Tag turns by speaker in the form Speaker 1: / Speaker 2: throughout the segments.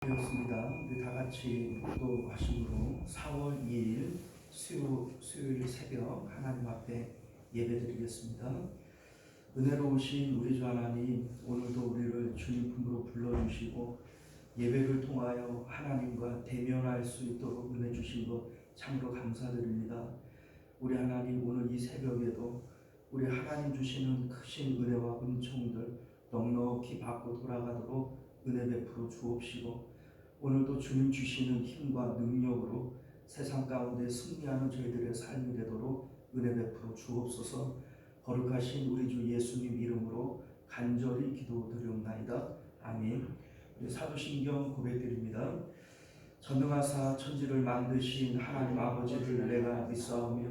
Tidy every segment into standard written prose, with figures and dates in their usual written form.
Speaker 1: 되었습니다. 우리 다 같이 기도하심으로 4월 2일 수요일 새벽 하나님 앞에 예배드리겠습니다. 은혜로우신 우리 주 하나님, 오늘도 우리를 주님 품으로 불러주시고 예배를 통하여 하나님과 대면할 수 있도록 은혜 주신 것 참으로 감사드립니다. 우리 하나님, 오늘 이 새벽에도 우리 하나님 주시는 크신 은혜와 은총들 넉넉히 받고 돌아가도록 은혜 베풀어 주옵시고, 오늘도 주님 주시는 힘과 능력으로 세상 가운데 승리하는 저희들의 삶이 되도록 은혜 베풀어 주옵소서. 거룩하신 우리 주 예수님 이름으로 간절히 기도드리옵나이다. 아멘. 사도신경 고백드립니다. 전능하사 천지를 만드신 하나님 아버지를 내가 믿사오며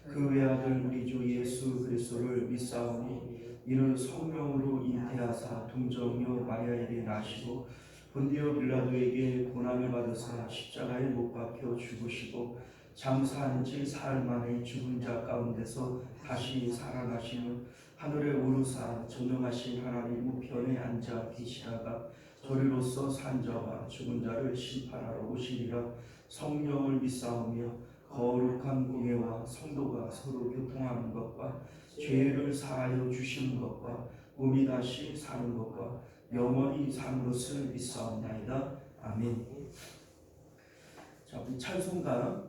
Speaker 1: 그 외아들 우리 주 예수 그리스도를 믿사오니 이는 성령으로 잉태하사 동정녀 마리아에게 나시고 본디오 빌라도에게 고난을 받으사 십자가에 못 박혀 죽으시고 장사한 지 사흘 만에 죽은 자 가운데서 다시 살아나시며 하늘에 오르사 전능하신 하나님 우편에 앉아 계시다가 저리로서 산 자와 죽은 자를 심판하러 오시리라. 성령을 믿사오며 거룩한 공예와 성도가 서로 교통하는 것과 죄를 사하여 주시는 것과 몸이 다시 사는 것과 영원히 사는 것을 믿사옵나이다. 아멘. 자, 우리 찬송가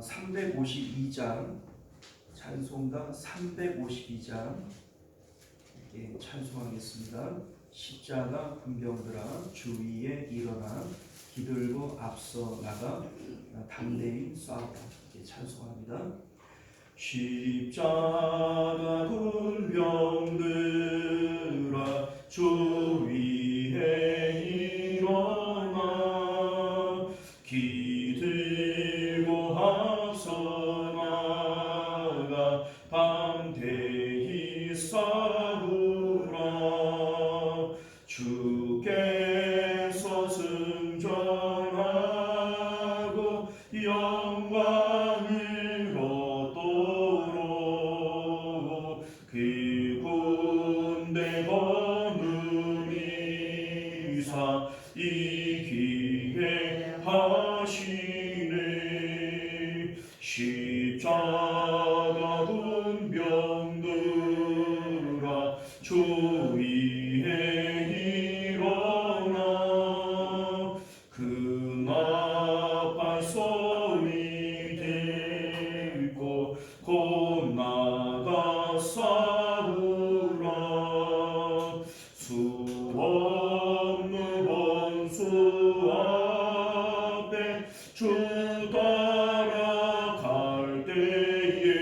Speaker 1: 352장, 찬송가 352장 이렇게 찬송하겠습니다. 십자가 군병들아 주 위에 일어나 기들고 앞서 나가 담대히 싸우라. 이렇게 찬송합니다. 십자가 군병들아 주 위에 일어나 기들고 앞서 나가 담대히 싸우라. 주께서 승전하고 영광을 얻도록 그 군대 거느리사 이기게 하시네. 십자가 군병들아 주 위에 일어나 그 나팔 소리 듣고 곧 나가 싸우라. 수 없는 원수 앞에 주 따라갈 때에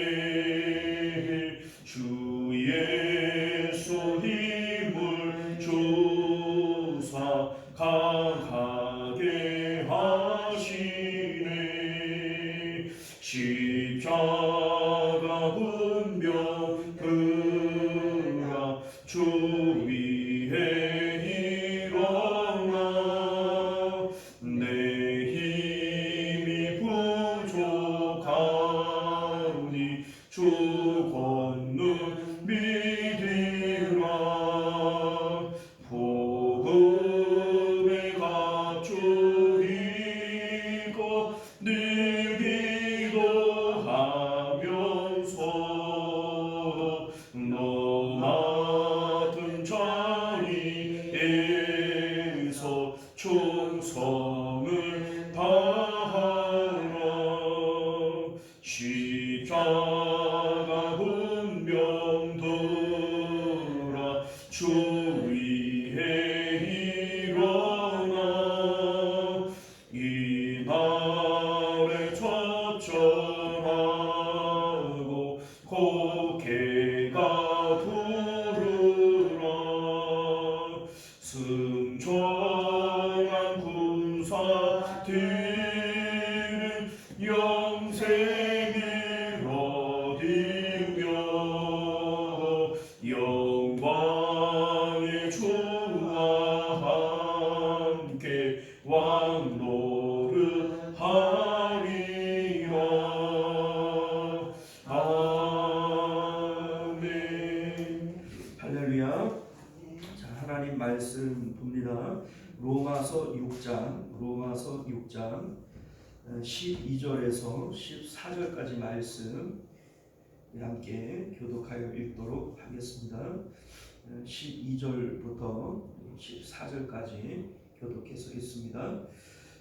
Speaker 1: 주 예수 힘을 주사 강하게 하시네. 십자가 군병들아 주 위에 일어나 내 힘이 부족하니 주 권능 믿으라. 복음의 갑주 입고 늘 기도하면서 너 맡은 자리에서 충성을 다하라. 십자가 군병들아 주 위에 일어나 이날에 처절하고 고개가 부르라. 승천한 군사들은 영생을 얻으며 영광의 주와 함께 왕노를 하리라. 아멘. 할렐루야. 자, 하나님 말씀 봅니다. 로마서 6장 6장 로마서 6장 12절에서 14절까지 말씀 함께 교독하여 읽도록 하겠습니다. 12절부터 14절까지 교독해서 읽습니다.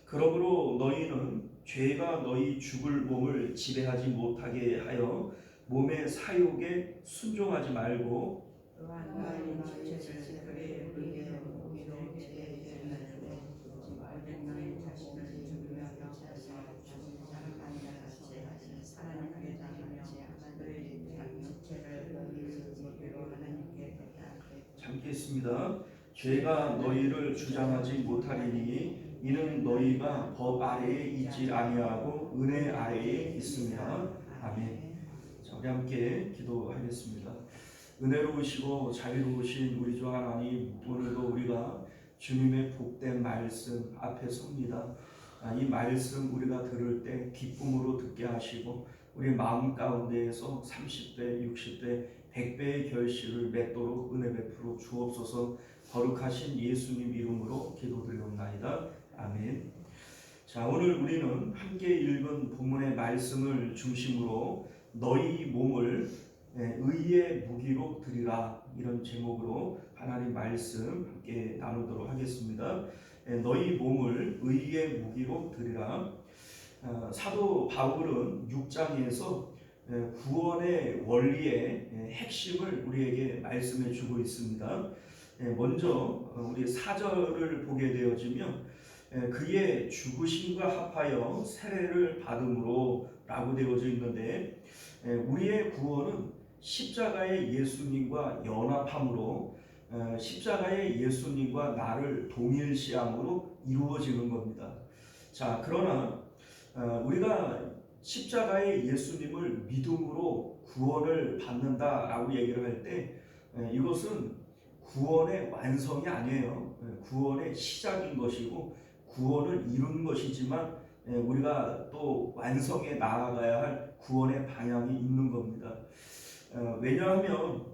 Speaker 1: 그러므로 너희는 죄가 너희 죽을 몸을 지배하지 못하게 하여 몸의 사욕에 순종하지 말고 참겠습니다. 죄가 너희를 주장하지 못하리니 이는 너희가 법 아래에 있지 아니하고 은혜 아래에 있습니다. 아멘. 자, 우리 함께 기도하겠습니다. 은혜로우시고 자유로우신 우리 주 하나님, 오늘도 우리가 주님의 복된 말씀 앞에 섭니다. 이 말씀 우리가 들을 때 기쁨으로 듣게 하시고 우리 마음 가운데에서 30배, 60배, 100배의 결실을 맺도록 은혜 베풀어 주옵소서. 거룩하신 예수님 이름으로 기도드리옵나이다. 아멘. 자, 오늘 우리는 함께 읽은 본문의 말씀을 중심으로 너희 몸을 의의 무기로 드리라, 이런 제목으로 하나님 말씀 함께 나누도록 하겠습니다. 너희 몸을 의의 무기로 드리라. 사도 바울은 6장에서 구원의 원리의 핵심을 우리에게 말씀해 주고 있습니다. 먼저 우리 4절을 보게 되어지면 그의 죽으심과 합하여 세례를 받음으로 라고 되어져 있는데, 우리의 구원은 십자가의 예수님과 연합함으로 십자가의 예수님과 나를 동일시함으로 이루어지는 겁니다. 자, 그러나 우리가 십자가의 예수님을 믿음으로 구원을 받는다라고 얘기를 할 때 이것은 구원의 완성이 아니에요. 구원의 시작인 것이고 구원을 이룬 것이지만 우리가 또 완성에 나아가야 할 구원의 방향이 있는 겁니다. 왜냐하면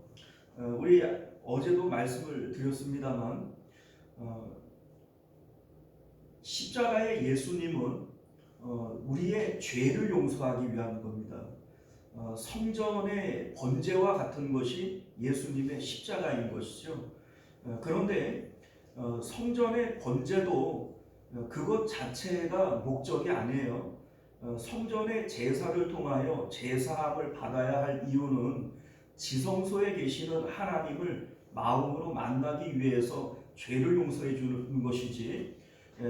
Speaker 1: 우리 어제도 말씀을 드렸습니다만 십자가의 예수님은 우리의 죄를 용서하기 위한 겁니다. 성전의 번제와 같은 것이 예수님의 십자가인 것이죠. 그런데 성전의 번제도 그것 자체가 목적이 아니에요. 성전의 제사를 통하여 제사함을 받아야 할 이유는 지성소에 계시는 하나님을 마음으로 만나기 위해서 죄를 용서해 주는 것이지,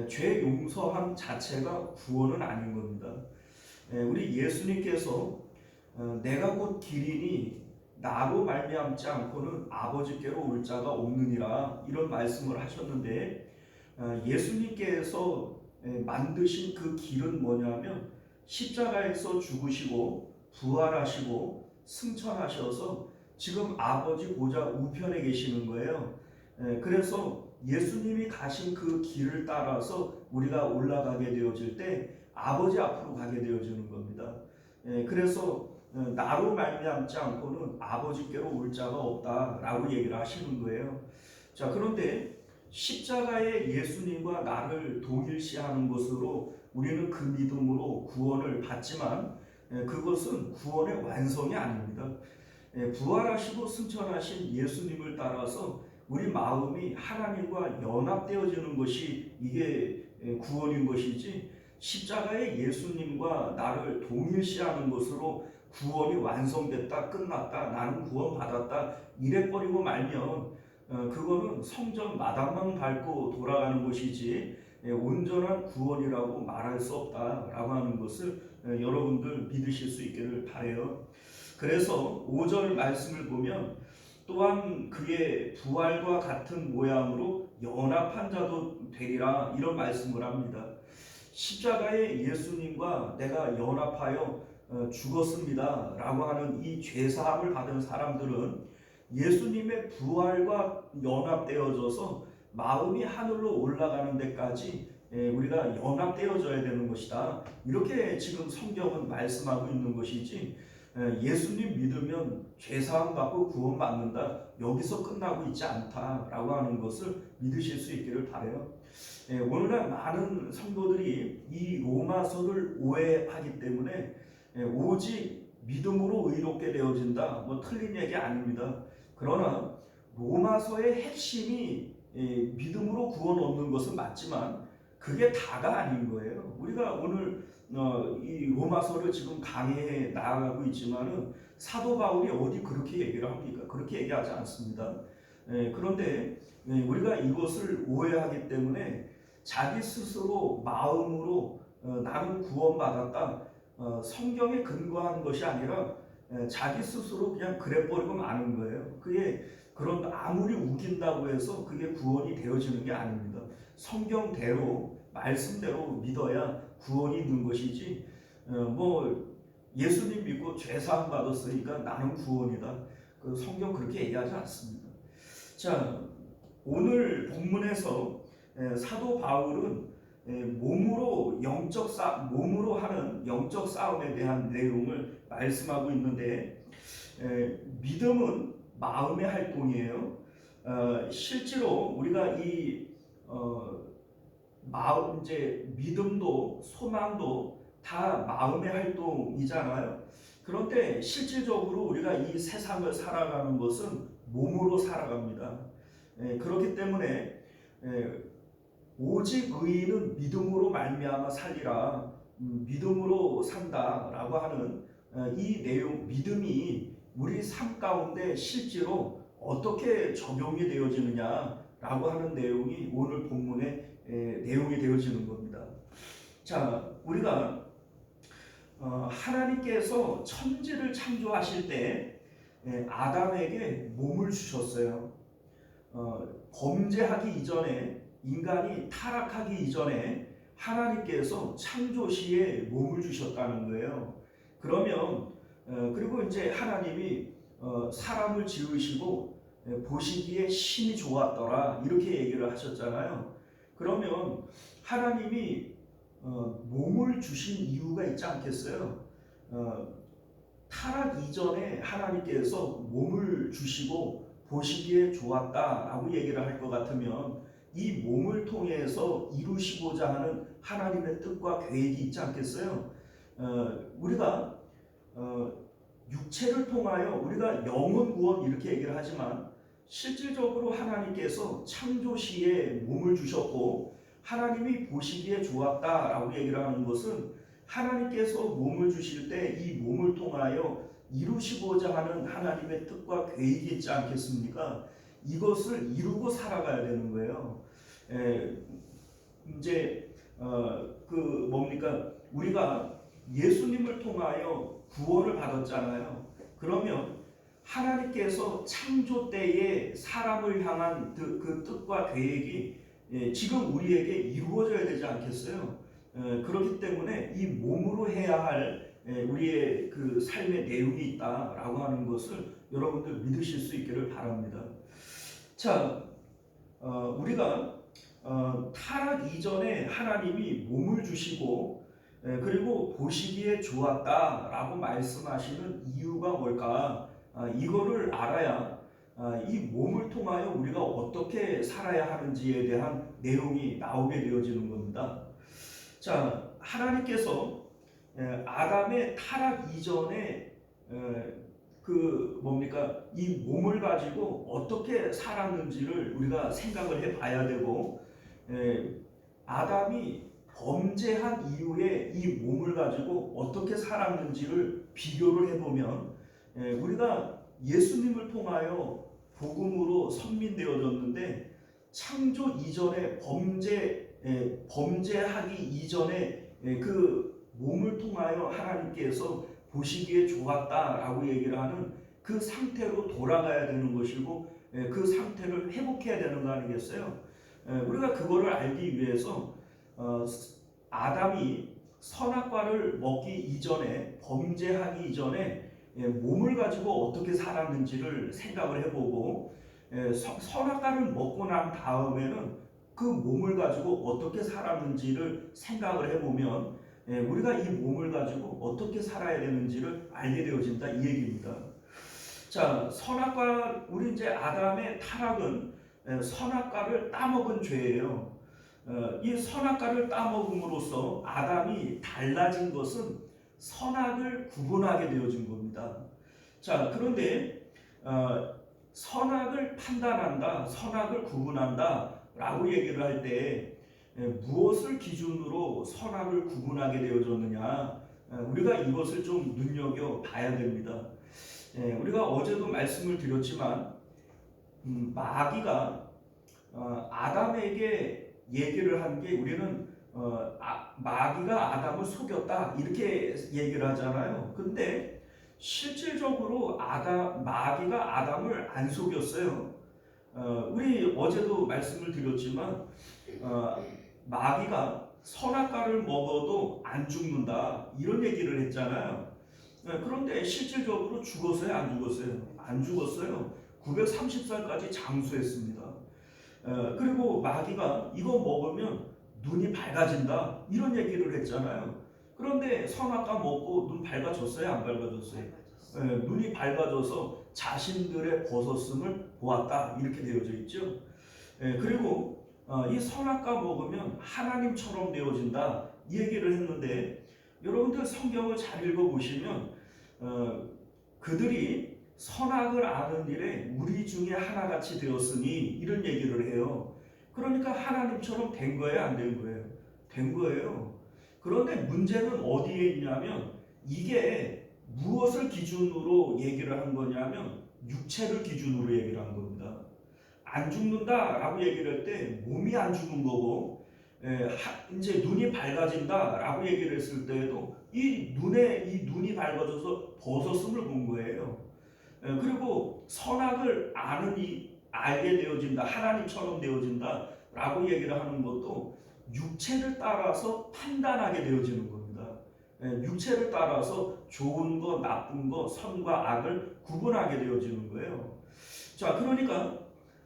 Speaker 1: 죄 용서함 자체가 구원은 아닌 겁니다. 우리 예수님께서 내가 곧 길이니 나로 말미암지 않고는 아버지께로 올 자가 없느니라, 이런 말씀을 하셨는데, 예수님께서 만드신 그 길은 뭐냐면 십자가에서 죽으시고 부활하시고 승천하셔서 지금 아버지 보좌 우편에 계시는 거예요. 그래서 예수님이 가신 그 길을 따라서 우리가 올라가게 되어질 때 아버지 앞으로 가게 되어지는 겁니다. 그래서 나로 말미암지 않고는 아버지께로 올 자가 없다라고 얘기를 하시는 거예요. 자, 그런데 십자가의 예수님과 나를 동일시하는 것으로 우리는 그 믿음으로 구원을 받지만 그것은 구원의 완성이 아닙니다. 부활하시고 승천하신 예수님을 따라서 우리 마음이 하나님과 연합되어지는 것이 이게 구원인 것이지, 십자가의 예수님과 나를 동일시하는 것으로 구원이 완성됐다, 끝났다, 나는 구원받았다 이래버리고 말면 그거는 성전 마당만 밟고 돌아가는 것이지 온전한 구원이라고 말할 수 없다라고 하는 것을 여러분들 믿으실 수 있기를 바라요. 그래서 5절 말씀을 보면 또한 그의 부활과 같은 모양으로 연합한 자도 되리라, 이런 말씀을 합니다. 십자가의 예수님과 내가 연합하여 죽었습니다 라고 하는 이 죄사함을 받은 사람들은 예수님의 부활과 연합되어져서 마음이 하늘로 올라가는 데까지 우리가 연합되어져야 되는 것이다, 이렇게 지금 성경은 말씀하고 있는 것이지, 예수님 믿으면 죄사함 받고 구원받는다, 여기서 끝나고 있지 않다라고 하는 것을 믿으실 수 있기를 바라요. 오늘날 많은 성도들이 이 로마서를 오해하기 때문에 오직 믿음으로 의롭게 되어진다, 뭐 틀린 얘기 아닙니다. 그러나 로마서의 핵심이 믿음으로 구원 얻는 것은 맞지만 그게 다가 아닌 거예요. 우리가 오늘 이 로마서를 지금 강의해 나아가고 있지만은 사도 바울이 어디 그렇게 얘기를 합니까? 그렇게 얘기하지 않습니다. 그런데 우리가 이것을 오해하기 때문에 자기 스스로 마음으로 나는 구원받았다, 성경에 근거한 것이 아니라 자기 스스로 그냥 그래버리고 마는 거예요. 그게 그런 아무리 우긴다고 해서 그게 구원이 되어지는 게 아닙니다. 성경대로 말씀대로 믿어야 구원이 있는 것이지 뭐 예수님 믿고 죄사함 받았으니까 나는 구원이다, 그 성경 그렇게 얘기하지 않습니다. 자, 오늘 본문에서 사도 바울은 몸으로 하는 영적 싸움에 대한 내용을 말씀하고 있는데, 믿음은 마음의 활동이에요. 실제로 우리가 이 마음, 이제 믿음도 소망도 다 마음의 활동이잖아요. 그런데 실질적으로 우리가 이 세상을 살아가는 것은 몸으로 살아갑니다. 그렇기 때문에 오직 의인은 믿음으로 말미암아 살리라, 믿음으로 산다라고 하는 이 내용, 믿음이 우리 삶 가운데 실제로 어떻게 적용이 되어지느냐라고 하는 내용이 오늘 본문의 내용이 되어지는 겁니다. 자, 우리가 하나님께서 천지를 창조하실 때 아담에게 몸을 주셨어요. 범죄하기 이전에, 인간이 타락하기 이전에 하나님께서 창조 시에 몸을 주셨다는 거예요. 그러면 그리고 이제 하나님이 사람을 지으시고 보시기에 심히 좋았더라, 이렇게 얘기를 하셨잖아요. 그러면 하나님이 몸을 주신 이유가 있지 않겠어요? 타락 이전에 하나님께서 몸을 주시고 보시기에 좋았다라고 얘기를 할 것 같으면 이 몸을 통해서 이루시고자 하는 하나님의 뜻과 계획이 있지 않겠어요? 우리가 육체를 통하여 우리가 영혼 구원 이렇게 얘기를 하지만 실질적으로 하나님께서 창조 시에 몸을 주셨고 하나님이 보시기에 좋았다라고 얘기를 하는 것은 하나님께서 몸을 주실 때 이 몸을 통하여 이루시고자 하는 하나님의 뜻과 계획이 있지 않겠습니까? 이것을 이루고 살아가야 되는 거예요. 이제 뭡니까? 우리가 예수님을 통하여 구원을 받았잖아요. 그러면 하나님께서 창조 때에 사람을 향한 그 뜻과 계획이 지금 우리에게 이루어져야 되지 않겠어요? 그렇기 때문에 이 몸으로 해야 할 우리의 그 삶의 내용이 있다라고 하는 것을 여러분들 믿으실 수 있기를 바랍니다. 자, 우리가 타락 이전에 하나님이 몸을 주시고 그리고 보시기에 좋았다라고 말씀하시는 이유가 뭘까? 이거를 알아야 이 몸을 통하여 우리가 어떻게 살아야 하는지에 대한 내용이 나오게 되어지는 겁니다. 자, 하나님께서 아담의 타락 이전에 이 몸을 가지고 어떻게 살았는지를 우리가 생각을 해봐야 되고, 아담이 범죄한 이후에 이 몸을 가지고 어떻게 살았는지를 비교를 해보면 우리가 예수님을 통하여 복음으로 선민되어졌는데 창조 이전에 범죄하기 이전에 그 몸을 통하여 하나님께서 보시기에 좋았다라고 얘기를 하는 그 상태로 돌아가야 되는 것이고 그 상태를 회복해야 되는 거 아니겠어요? 우리가 그거를 알기 위해서 아담이 선악과를 먹기 이전에, 범죄하기 이전에 몸을 가지고 어떻게 살았는지를 생각을 해보고 선악과를 먹고 난 다음에는 그 몸을 가지고 어떻게 살았는지를 생각을 해보면 우리가 이 몸을 가지고 어떻게 살아야 되는지를 알게 되어진다, 이 얘기입니다. 자, 우리 이제 아담의 타락은 선악과를 따먹은 죄예요. 이 선악과를 따먹음으로써 아담이 달라진 것은 선악을 구분하게 되어진 겁니다. 자, 그런데 선악을 판단한다, 선악을 구분한다 라고 얘기를 할 때 무엇을 기준으로 선악을 구분하게 되어졌느냐, 우리가 이것을 좀 눈여겨봐야 됩니다. 우리가 어제도 말씀을 드렸지만 마귀가 아담에게 얘기를 한 게, 우리는 마귀가 아담을 속였다 이렇게 얘기를 하잖아요. 근데 실질적으로 마귀가 아담을 안 속였어요. 우리 어제도 말씀을 드렸지만 마귀가 선악과를 먹어도 안 죽는다 이런 얘기를 했잖아요. 그런데 실질적으로 죽었어요, 안 죽었어요? 안 죽었어요. 930살까지 장수했습니다. 그리고 마귀가 이거 먹으면 눈이 밝아진다 이런 얘기를 했잖아요. 그런데 선악과 먹고 눈 밝아졌어요, 안 밝아졌어요? 눈이 밝아져서 자신들의 벗었음을 보았다 이렇게 되어져 있죠. 그리고 이 선악과 먹으면 하나님처럼 되어진다 이 얘기를 했는데, 여러분들 성경을 잘 읽어보시면 그들이 선악을 아는 일에 우리 중에 하나같이 되었으니 이런 얘기를 해요. 그러니까 하나님처럼 된 거예요, 안 된 거예요? 된 거예요. 그런데 문제는 어디에 있냐면, 이게 무엇을 기준으로 얘기를 한 거냐면 육체를 기준으로 얘기를 한 겁니다. 안 죽는다라고 얘기를 할 때 몸이 안 죽는 거고, 이제 눈이 밝아진다라고 얘기를 했을 때에도 이 눈이 밝아져서 벗었음을 본 거예요. 그리고 선악을 알게 되어진다, 하나님처럼 되어진다라고 얘기를 하는 것도 육체를 따라서 판단하게 되어지는 겁니다. 육체를 따라서 좋은 거, 나쁜 거, 선과 악을 구분하게 되어지는 거예요. 자, 그러니까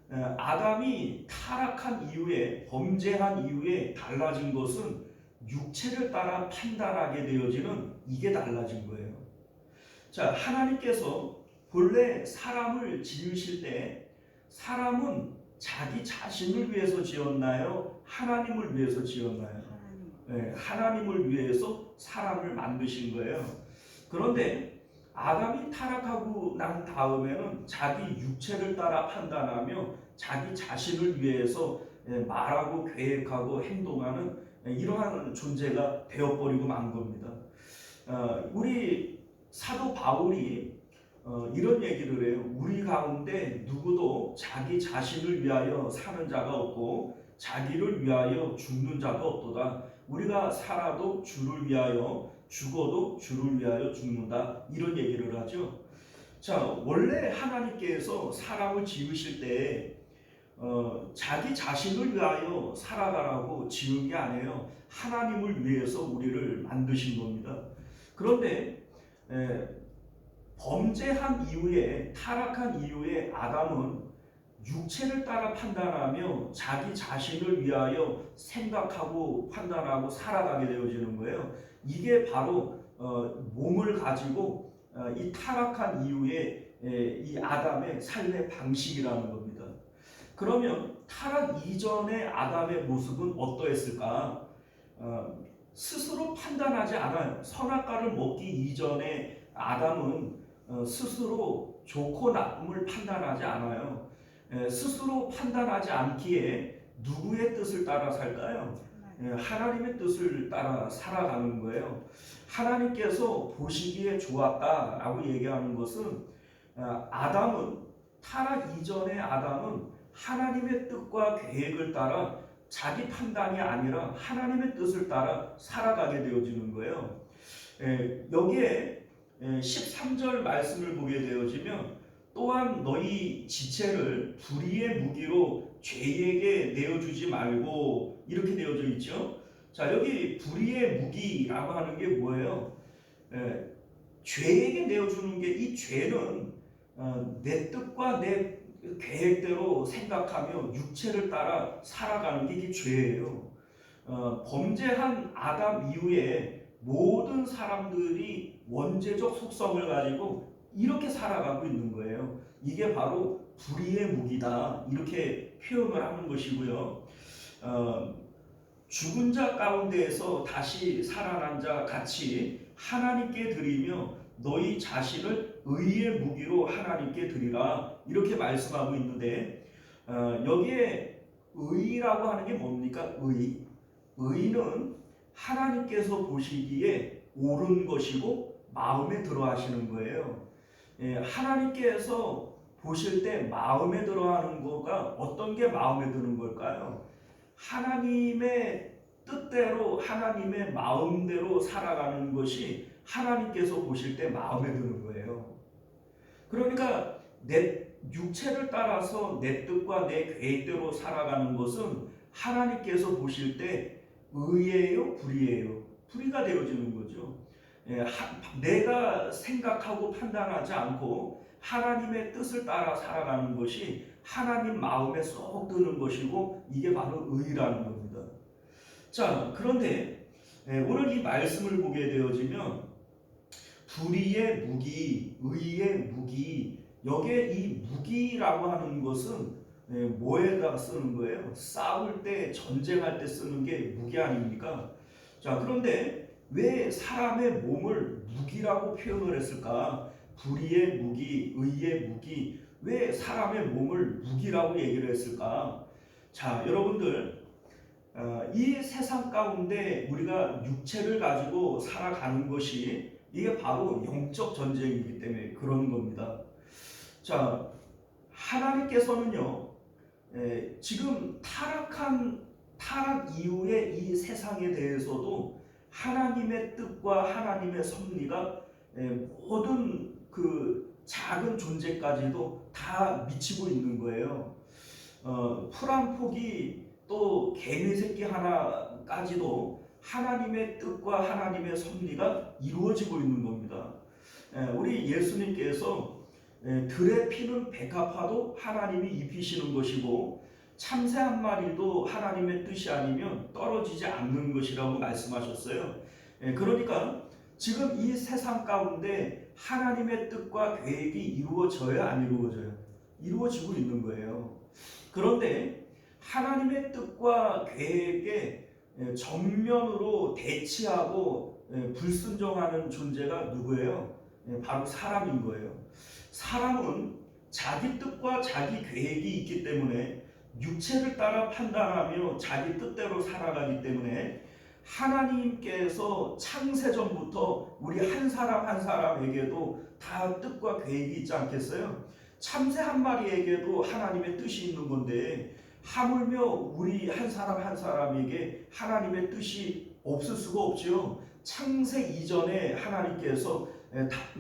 Speaker 1: 아담이 타락한 이후에, 범죄한 이후에 달라진 것은 육체를 따라 판단하게 되어지는, 이게 달라진 거예요. 자, 하나님께서 본래 사람을 지으실 때 사람은 자기 자신을 위해서 지었나요? 하나님을 위해서 지었나요? 하나님을 위해서 사람을 만드신 거예요. 그런데 아담이 타락하고 난 다음에는 자기 육체를 따라 판단하며 자기 자신을 위해서 말하고 계획하고 행동하는 이러한 존재가 되어버리고 만 겁니다. 우리 사도 바울이 이런 얘기를 해요. 우리 가운데 누구도 자기 자신을 위하여 사는 자가 없고 자기를 위하여 죽는 자가 없도다. 우리가 살아도 주를 위하여, 죽어도 주를 위하여 죽는다 이런 얘기를 하죠. 자, 원래 하나님께서 사람을 지으실 때 자기 자신을 위하여 살아가라고 지은 게 아니에요. 하나님을 위해서 우리를 만드신 겁니다. 그런데 범죄한 이후에, 타락한 이후에 아담은 육체를 따라 판단하며 자기 자신을 위하여 생각하고 판단하고 살아가게 되어지는 거예요. 이게 바로 몸을 가지고 이 타락한 이후에 이 아담의 삶의 방식이라는 겁니다. 그러면 타락 이전의 아담의 모습은 어떠했을까? 스스로 판단하지 않아요. 선악과를 먹기 이전에 아담은 스스로 좋고 나쁨을 판단하지 않아요. 스스로 판단하지 않기에 누구의 뜻을 따라 살까요? 하나님의 뜻을 따라 살아가는 거예요. 하나님께서 보시기에 좋았다라고 얘기하는 것은 아담은, 타락 이전의 아담은 하나님의 뜻과 계획을 따라 자기 판단이 아니라 하나님의 뜻을 따라 살아가게 되어지는 거예요. 여기에 13절 말씀을 보게 되어지면, 또한 너희 지체를 불의의 무기로 죄에게 내어주지 말고 이렇게 되어져 있죠. 자, 여기 불의의 무기라고 하는 게 뭐예요? 죄에게 내어주는 게, 이 죄는 내 뜻과 내 계획대로 생각하며 육체를 따라 살아가는 게 이게 죄예요. 범죄한 아담 이후에 모든 사람들이 원죄적 속성을 가지고 이렇게 살아가고 있는 거예요. 이게 바로 불의의 무기다 이렇게 표현을 하는 것이고요. 죽은 자 가운데에서 다시 살아난 자 같이 하나님께 드리며 너희 자신을 의의 무기로 하나님께 드리라, 이렇게 말씀하고 있는데, 여기에 의라고 하는 게 뭡니까? 의는 하나님께서 보시기에 옳은 것이고 마음에 들어 하시는 거예요. 하나님께서 보실 때 마음에 들어 하는 거가 어떤 게 마음에 드는 걸까요? 하나님의 뜻대로 하나님의 마음대로 살아가는 것이 하나님께서 보실 때 마음에 드는 거예요. 그러니까 내 육체를 따라서 내 뜻과 내 계획대로 살아가는 것은 하나님께서 보실 때 의예요, 불의예요? 불의가 되어지는 거죠. 내가 생각하고 판단하지 않고 하나님의 뜻을 따라 살아가는 것이 하나님 마음에 쏙 드는 것이고, 이게 바로 의라는 겁니다. 자, 그런데 오늘 이 말씀을 보게 되어지면 불의의 무기, 의의 무기, 여기에 이 무기라고 하는 것은 뭐에다 쓰는 거예요? 싸울 때, 전쟁할 때 쓰는 게 무기 아닙니까? 자, 그런데 왜 사람의 몸을 무기라고 표현을 했을까? 불의의 무기, 의의 무기, 왜 사람의 몸을 무기라고 얘기를 했을까? 자, 여러분들, 이 세상 가운데 우리가 육체를 가지고 살아가는 것이, 이게 바로 영적 전쟁이기 때문에 그런 겁니다. 자, 하나님께서는요, 지금 타락 이후의 이 세상에 대해서도 하나님의 뜻과 하나님의 섭리가 모든 그 작은 존재까지도 다 미치고 있는 거예요. 풀 한 폭이 또 개미 새끼 하나까지도 하나님의 뜻과 하나님의 섭리가 이루어지고 있는 겁니다. 우리 예수님께서 들에 피는 백합화도 하나님이 입히시는 것이고, 참새 한 마리도 하나님의 뜻이 아니면 떨어지지 않는 것이라고 말씀하셨어요. 그러니까 지금 이 세상 가운데 하나님의 뜻과 계획이 이루어져요, 안 이루어져요? 이루어지고 있는 거예요. 그런데 하나님의 뜻과 계획에 정면으로 대치하고 불순종하는 존재가 누구예요? 바로 사람인 거예요. 사람은 자기 뜻과 자기 계획이 있기 때문에 육체를 따라 판단하며 자기 뜻대로 살아가기 때문에 하나님께서 창세전부터 우리 한 사람 한 사람에게도 다 뜻과 계획이 있지 않겠어요? 참새 한 마리에게도 하나님의 뜻이 있는 건데, 하물며 우리 한 사람 한 사람에게 하나님의 뜻이 없을 수가 없지요. 창세 이전에 하나님께서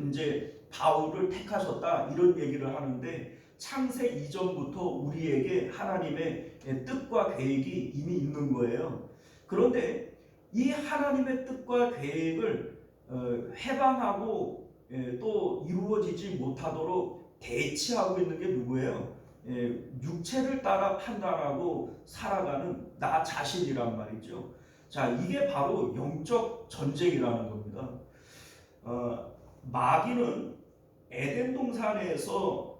Speaker 1: 이제 바울을 택하셨다, 이런 얘기를 하는데, 창세 이전부터 우리에게 하나님의 뜻과 계획이 이미 있는 거예요. 그런데 이 하나님의 뜻과 계획을 해방하고 또 이루어지지 못하도록 대치하고 있는 게 누구예요? 육체를 따라 판단하고 살아가는 나 자신이란 말이죠. 자, 이게 바로 영적 전쟁이라는 겁니다. 마귀는 에덴 동산에서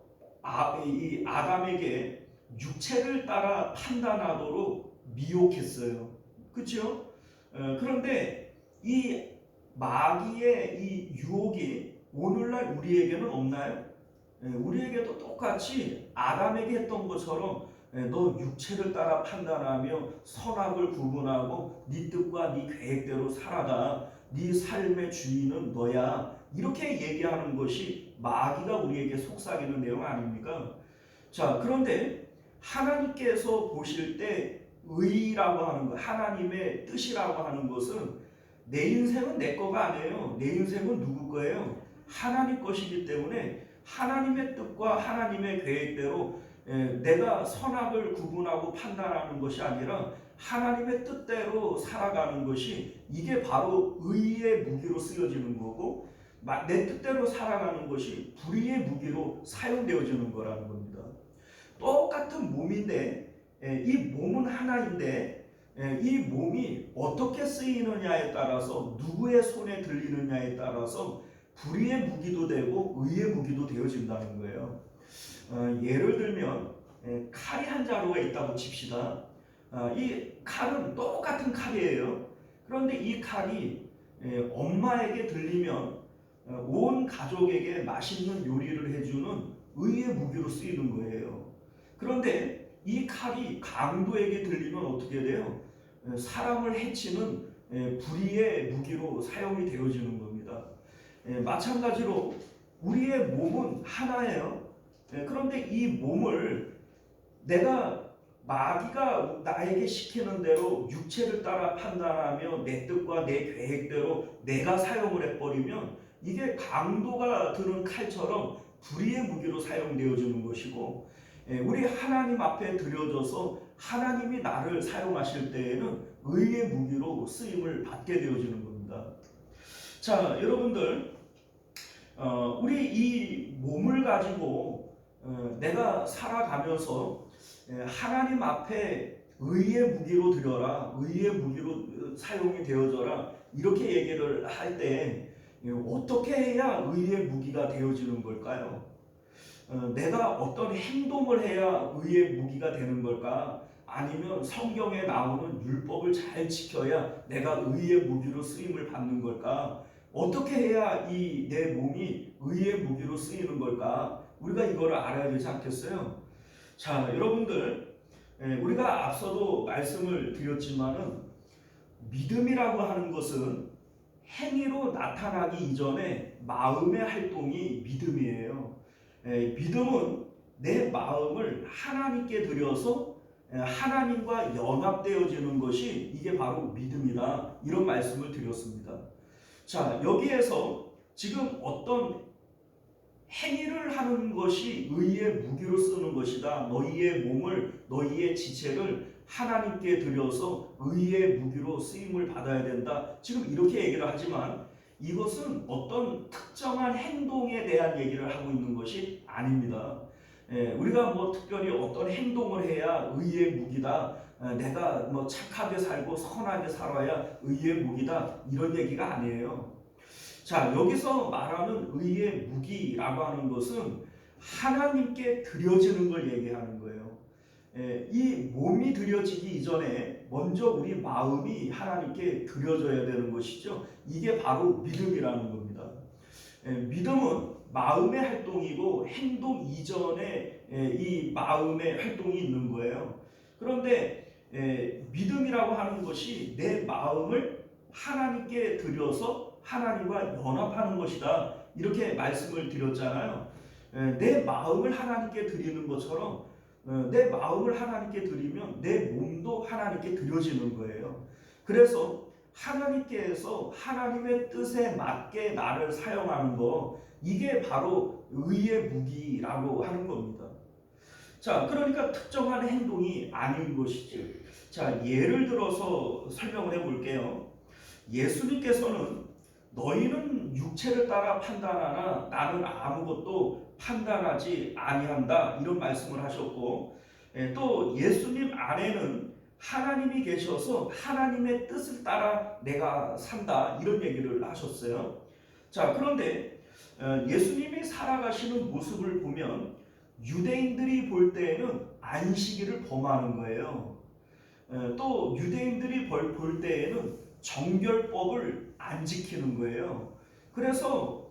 Speaker 1: 이 아담에게 육체를 따라 판단하도록 미혹했어요. 그렇죠? 그런데 이 마귀의 이 유혹이 오늘날 우리에게는 없나요? 우리에게도 똑같이 아담에게 했던 것처럼 너 육체를 따라 판단하며 선악을 구분하고 네 뜻과 네 계획대로 살아가, 네 삶의 주인은 너야, 이렇게 얘기하는 것이 마귀가 우리에게 속삭이는 내용 아닙니까? 자, 그런데 하나님께서 보실 때 의라고 하는 것, 하나님의 뜻이라고 하는 것은 내 인생은 내 거가 아니에요. 내 인생은 누구 거예요? 하나님 것이기 때문에 하나님의 뜻과 하나님의 계획대로 내가 선악을 구분하고 판단하는 것이 아니라 하나님의 뜻대로 살아가는 것이, 이게 바로 의의 무기로 쓰여지는 거고, 내 뜻대로 살아가는 것이 불의의 무기로 사용되어지는 거라는 겁니다. 똑같은 몸인데 이 몸은 하나인데 이 몸이 어떻게 쓰이느냐에 따라서, 누구의 손에 들리느냐에 따라서 불의의 무기도 되고 의의 무기도 되어진다는 거예요. 예를 들면 칼이 한 자루가 있다고 칩시다. 이 칼은 똑같은 칼이에요. 그런데 이 칼이 엄마에게 들리면 온 가족에게 맛있는 요리를 해주는 의의 무기로 쓰이는 거예요. 그런데 이 칼이 강도에게 들리면 어떻게 돼요? 사람을 해치는 불의의 무기로 사용이 되어지는 겁니다. 마찬가지로 우리의 몸은 하나예요. 그런데 이 몸을 내가 마귀가 나에게 시키는 대로 육체를 따라 판단하며 내 뜻과 내 계획대로 내가 사용을 해버리면 이게 강도가 드는 칼처럼 불의의 무기로 사용되어지는 것이고, 우리 하나님 앞에 드려져서 하나님이 나를 사용하실 때에는 의의 무기로 쓰임을 받게 되어지는 겁니다. 자, 여러분들, 우리 이 몸을 가지고 내가 살아가면서 하나님 앞에 의의 무기로 드려라, 의의 무기로 사용이 되어져라, 이렇게 얘기를 할 때 어떻게 해야 의의 무기가 되어지는 걸까요? 내가 어떤 행동을 해야 의의 무기가 되는 걸까? 아니면 성경에 나오는 율법을 잘 지켜야 내가 의의 무기로 쓰임을 받는 걸까? 어떻게 해야 이 내 몸이 의의 무기로 쓰이는 걸까? 우리가 이거를 알아야 되지 않겠어요? 자, 여러분들, 우리가 앞서도 말씀을 드렸지만은 믿음이라고 하는 것은 행위로 나타나기 이전에 마음의 활동이 믿음이에요. 믿음은 내 마음을 하나님께 드려서 하나님과 연합되어지는 것이 이게 바로 믿음이다, 이런 말씀을 드렸습니다. 자, 여기에서 지금 어떤 행위를 하는 것이 의의 무기로 쓰는 것이다. 너희의 몸을, 너희의 지체를 하나님께 드려서 의의 무기로 쓰임을 받아야 된다. 지금 이렇게 얘기를 하지만 이것은 어떤 특정한 행동에 대한 얘기를 하고 있는 것이 아닙니다. 우리가 뭐 특별히 어떤 행동을 해야 의의 무기다, 내가 뭐 착하게 살고 선하게 살아야 의의 무기다, 이런 얘기가 아니에요. 자, 여기서 말하는 의의 무기라고 하는 것은 하나님께 드려지는 걸 얘기하는 거예요. 이 몸이 드려지기 이전에 먼저 우리 마음이 하나님께 드려져야 되는 것이죠. 이게 바로 믿음이라는 겁니다. 믿음은 마음의 활동이고 행동 이전에 이 마음의 활동이 있는 거예요. 그런데 믿음이라고 하는 것이 내 마음을 하나님께 드려서 하나님과 연합하는 것이다, 이렇게 말씀을 드렸잖아요. 내 마음을 하나님께 드리는 것처럼 내 마음을 하나님께 드리면 내 몸도 하나님께 드려지는 거예요. 그래서 하나님께서 하나님의 뜻에 맞게 나를 사용하는 거, 이게 바로 의의 무기라고 하는 겁니다. 자, 그러니까 특정한 행동이 아닌 것이죠. 자, 예를 들어서 설명을 해볼게요. 예수님께서는 너희는 육체를 따라 판단하나 나는 아무것도 판단하지 아니한다, 이런 말씀을 하셨고, 또 예수님 안에는 하나님이 계셔서 하나님의 뜻을 따라 내가 산다, 이런 얘기를 하셨어요. 자, 그런데 예수님이 살아가시는 모습을 보면 유대인들이 볼 때에는 안식일을 범하는 거예요. 또 유대인들이 볼 때에는 정결법을 안 지키는 거예요. 그래서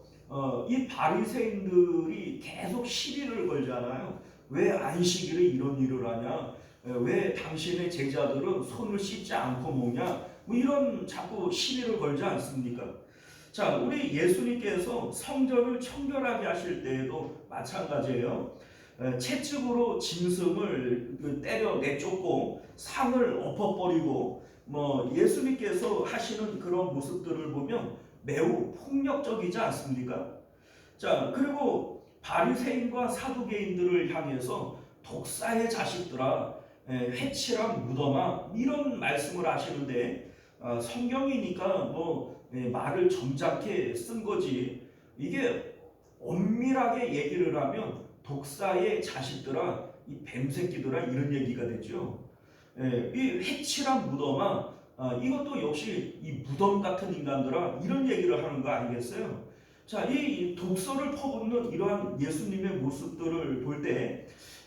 Speaker 1: 이 바리새인들이 계속 시비를 걸잖아요. 왜 안식일에 이런 일을 하냐? 왜 당신의 제자들은 손을 씻지 않고 먹냐? 뭐 이런 자꾸 시비를 걸지 않습니까? 자, 우리 예수님께서 성전을 청결하게 하실 때에도 마찬가지예요. 채찍으로 짐승을 때려 내쫓고 상을 엎어버리고, 뭐 예수님께서 하시는 그런 모습들을 보면 매우 폭력적이지 않습니까? 자, 그리고 바리새인과 사두개인들을 향해서 독사의 자식들아, 회칠한 무덤아, 이런 말씀을 하시는데 성경이니까 뭐 말을 점잖게 쓴 거지, 이게 엄밀하게 얘기를 하면 독사의 자식들아, 이 뱀새끼들아, 이런 얘기가 되죠. 이 회칠한 무덤아, 이것도 역시 이 무덤 같은 인간들아, 이런 얘기를 하는 거 아니겠어요? 자, 이 독서를 퍼붓는 이러한 예수님의 모습들을 볼 때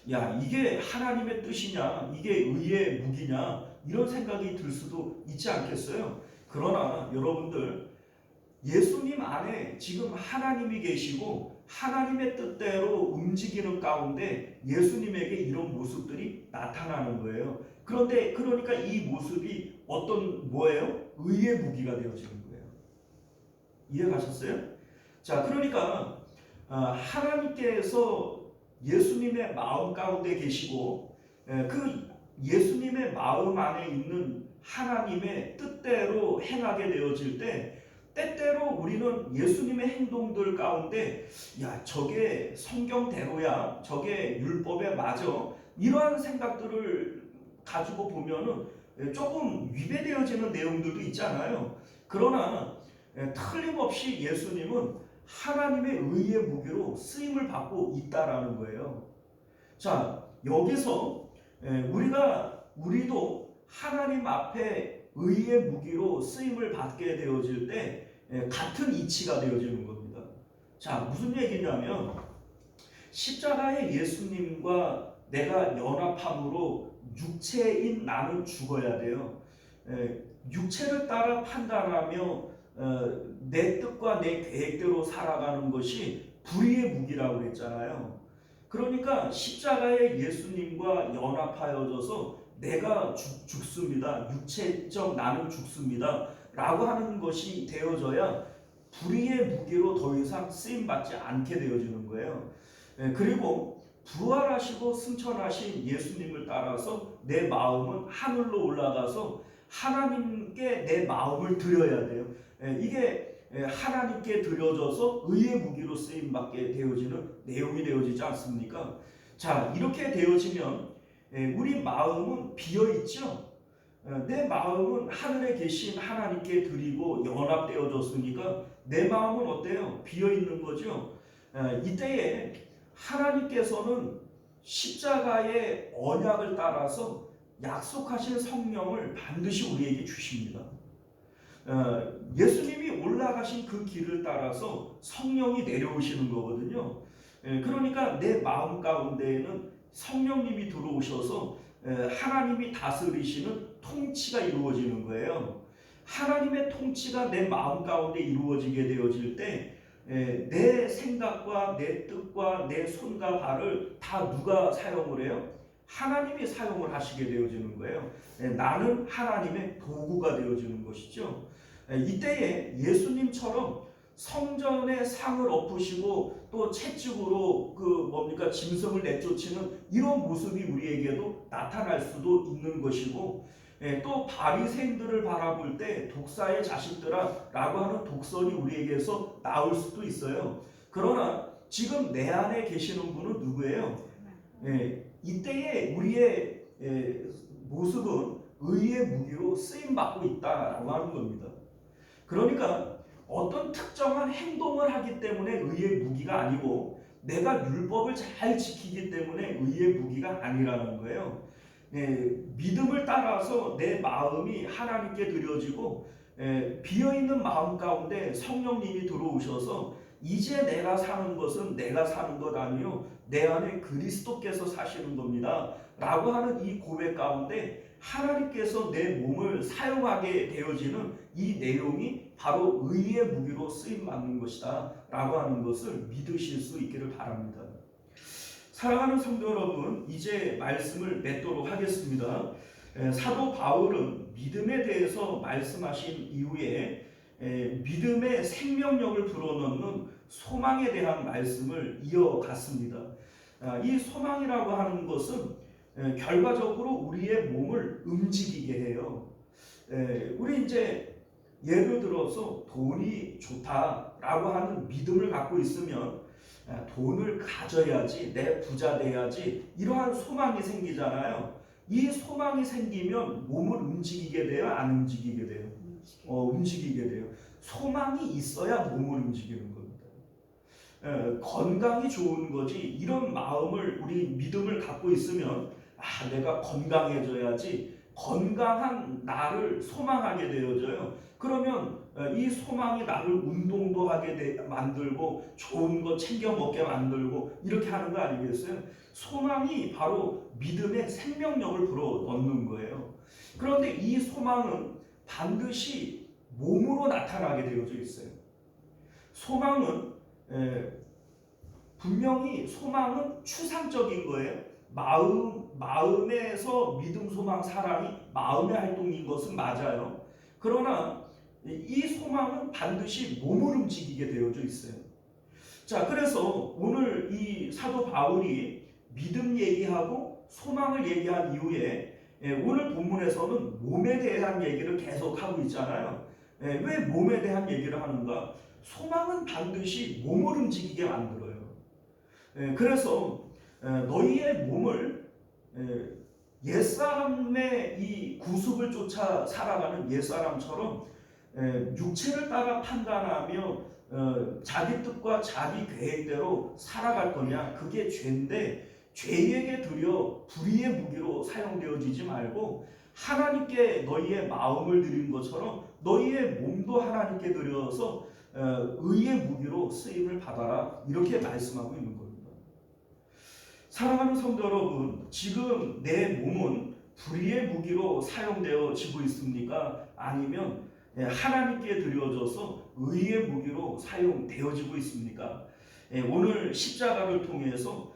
Speaker 1: 야, 이게 하나님의 뜻이냐, 이게 의의 무기냐, 이런 생각이 들 수도 있지 않겠어요? 그러나 여러분들, 예수님 안에 지금 하나님이 계시고 하나님의 뜻대로 움직이는 가운데 예수님에게 이런 모습들이 나타나는 거예요. 그런데 그러니까 이 모습이 어떤 뭐예요? 의의 무기가 되어지는 거예요. 이해가셨어요? 자, 그러니까 하나님께서 예수님의 마음 가운데 계시고 그 예수님의 마음 안에 있는 하나님의 뜻대로 행하게 되어질 때 때때로 우리는 예수님의 행동들 가운데 야, 저게 성경대로야, 저게 율법에 맞아, 이러한 생각들을 가지고 보면은 조금 위배되어지는 내용들도 있잖아요. 그러나 틀림없이 예수님은 하나님의 의의 무기로 쓰임을 받고 있다라는 거예요. 자, 여기서 우리도 하나님 앞에 의의 무기로 쓰임을 받게 되어질 때 같은 이치가 되어지는 겁니다. 자, 무슨 얘기냐면 십자가의 예수님과 내가 연합함으로 육체인 나는 죽어야 돼요. 육체를 따라 판단하며 내 뜻과 내 계획대로 살아가는 것이 불의의 무기라고 했잖아요. 그러니까 십자가의 예수님과 연합하여져서 내가 죽습니다. 육체적 나는 죽습니다. 라고 하는 것이 되어져야 불의의 무기로 더 이상 쓰임받지 않게 되어지는 거예요. 그리고 부활하시고 승천하신 예수님을 따라서 내 마음은 하늘로 올라가서 하나님께 내 마음을 드려야 돼요. 이게 하나님께 드려져서 의의 무기로 쓰임받게 되어지는 내용이 되어지지 않습니까? 자, 이렇게 되어지면 우리 마음은 비어있죠. 내 마음은 하늘에 계신 하나님께 드리고 연합되어졌으니까 내 마음은 어때요? 비어있는 거죠. 이때에 하나님께서는 십자가의 언약을 따라서 약속하신 성령을 반드시 우리에게 주십니다. 예수님이 올라가신 그 길을 따라서 성령이 내려오시는 거거든요. 그러니까 내 마음 가운데에는 성령님이 들어오셔서 하나님이 다스리시는 통치가 이루어지는 거예요. 하나님의 통치가 내 마음 가운데 이루어지게 되어질 때 내 생각과 내 뜻과 내 손과 발을 다 누가 사용을 해요? 하나님이 사용을 하시게 되어지는 거예요. 나는 하나님의 도구가 되어지는 것이죠. 이때에 예수님처럼 성전에 상을 엎으시고 또 채찍으로 짐승을 내쫓는 이런 모습이 우리에게도 나타날 수도 있는 것이고, 또 바리새인들을 바라볼 때 독사의 자식들아 라고 하는 독설이 우리에게서 나올 수도 있어요. 그러나 지금 내 안에 계시는 분은 누구예요? 이때에 우리의 모습은 의의 무기로 쓰임받고 있다라고 하는 겁니다. 그러니까 어떤 특정한 행동을 하기 때문에 의의 무기가 아니고 내가 율법을 잘 지키기 때문에 의의 무기가 아니라는 거예요. 믿음을 따라서 내 마음이 하나님께 드려지고 비어있는 마음 가운데 성령님이 들어오셔서 이제 내가 사는 것은 내가 사는 것 아니요 내 안에 그리스도께서 사시는 겁니다 라고 하는 이 고백 가운데 하나님께서 내 몸을 사용하게 되어지는 이 내용이 바로 의의 무기로 쓰임받는 것이다 라고 하는 것을 믿으실 수 있기를 바랍니다. 사랑하는 성도 여러분, 이제 말씀을 맺도록 하겠습니다. 사도 바울은 믿음에 대해서 말씀하신 이후에 믿음의 생명력을 불어넣는 소망에 대한 말씀을 이어갔습니다. 이 소망이라고 하는 것은 결과적으로 우리의 몸을 움직이게 해요. 우리 이제 예를 들어서 돈이 좋다라고 하는 믿음을 갖고 있으면 돈을 가져야지, 내 부자 돼야지, 이러한 소망이 생기잖아요. 이 소망이 생기면 몸을 움직이게 돼요? 안 움직이게 돼요? 움직이게 돼요. 소망이 있어야 몸을 움직이는 겁니다. 건강이 좋은 거지, 이런 마음을 우리 믿음을 갖고 있으면 내가 건강해져야지, 건강한 나를 소망하게 되어져요. 그러면 이 소망이 나를 운동도 하게 만들고 좋은 거 챙겨 먹게 만들고 이렇게 하는 거 아니겠어요? 소망이 바로 믿음의 생명력을 불어넣는 거예요. 그런데 이 소망은 반드시 몸으로 나타나게 되어져 있어요. 소망은 분명히 소망은 추상적인 거예요. 마음에서 믿음, 소망, 사랑이 마음의 활동인 것은 맞아요. 그러나 이 소망은 반드시 몸을 움직이게 되어져 있어요. 자, 그래서 오늘 이 사도 바울이 믿음 얘기하고 소망을 얘기한 이후에 오늘 본문에서는 몸에 대한 얘기를 계속하고 있잖아요. 왜 몸에 대한 얘기를 하는가? 소망은 반드시 몸을 움직이게 만들어요. 그래서 너희의 몸을 옛사람의 이 구습을 쫓아 살아가는 옛사람처럼 육체를 따라 판단하며 자기 뜻과 자기 계획대로 살아갈 거냐, 그게 죄인데 죄에게 들여 불의의 무기로 사용되어지지 말고 하나님께 너희의 마음을 드린 것처럼 너희의 몸도 하나님께 드려서 의의 무기로 쓰임을 받아라, 이렇게 말씀하고 있는 겁니다. 사랑하는 성도 여러분, 지금 내 몸은 불의의 무기로 사용되어지고 있습니까? 아니면 하나님께 드려져서 의의 무기로 사용되어지고 있습니까? 오늘 십자가를 통해서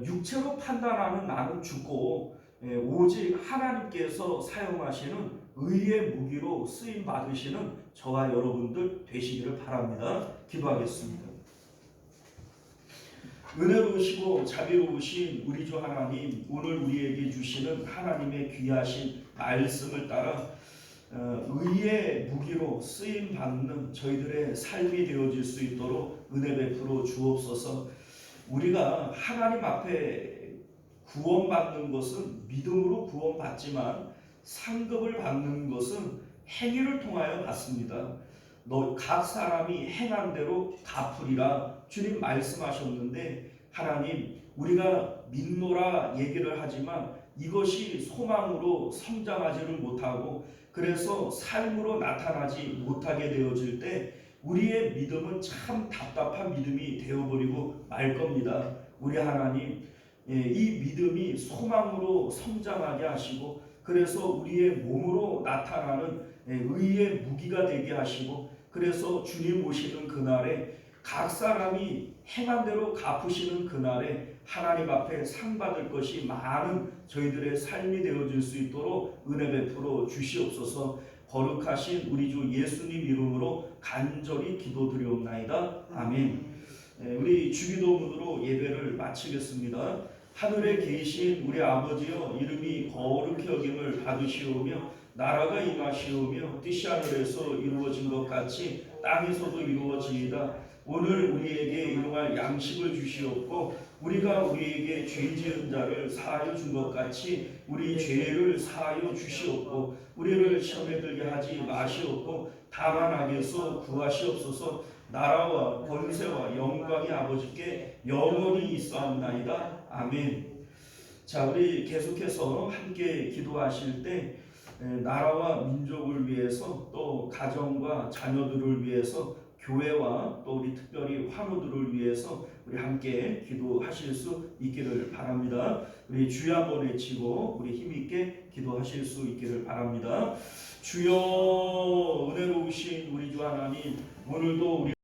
Speaker 1: 육체로 판단하는 나는 죽고 오직 하나님께서 사용하시는 의의 무기로 쓰임 받으시는 저와 여러분들 되시기를 바랍니다. 기도하겠습니다. 은혜로우시고 자비로우신 우리 주 하나님, 오늘 우리에게 주시는 하나님의 귀하신 말씀을 따라 의의 무기로 쓰임 받는 저희들의 삶이 되어질 수 있도록 은혜 베풀어 주옵소서. 우리가 하나님 앞에 구원받는 것은 믿음으로 구원받지만 상급을 받는 것은 행위를 통하여 받습니다. 각 사람이 행한 대로 갚으리라 주님 말씀하셨는데, 하나님, 우리가 믿노라 얘기를 하지만 이것이 소망으로 성장하지를 못하고 그래서 삶으로 나타나지 못하게 되어질 때 우리의 믿음은 참 답답한 믿음이 되어버리고 말 겁니다. 우리 하나님, 이 믿음이 소망으로 성장하게 하시고 그래서 우리의 몸으로 나타나는 의의 무기가 되게 하시고, 그래서 주님 오시는 그날에 각 사람이 행한 대로 갚으시는 그날에 하나님 앞에 상 받을 것이 많은 저희들의 삶이 되어질 수 있도록 은혜 베풀어 주시옵소서. 거룩하신 우리 주 예수님 이름으로 간절히 기도드리옵나이다. 아멘. 우리 주기도문으로 예배를 마치겠습니다. 하늘에 계신 우리 아버지여, 이름이 거룩히 여김을 받으시오며 나라가 임하시오며 뜻이 하늘에서 이루어진 것 같이 땅에서도 이루어지이다. 오늘 우리에게 일용할 양식을 주시옵고 우리가 우리에게 죄 지은 자를 사하여 준 것 같이 우리 죄를 사하여 주시옵고 우리를 시험에 들게 하지 마시옵고 다만 악에서 구하시옵소서. 나라와 권세와 영광이 아버지께 영원히 있사옵나이다. 아멘. 자, 우리 계속해서 함께 기도하실 때 나라와 민족을 위해서, 또 가정과 자녀들을 위해서, 교회와 또 우리 특별히 환우들을 위해서 우리 함께 기도하실 수 있기를 바랍니다. 우리 주여 한번 외치고 우리 힘있게 기도하실 수 있기를 바랍니다. 주여, 은혜로우신 우리 주 하나님, 오늘도 우리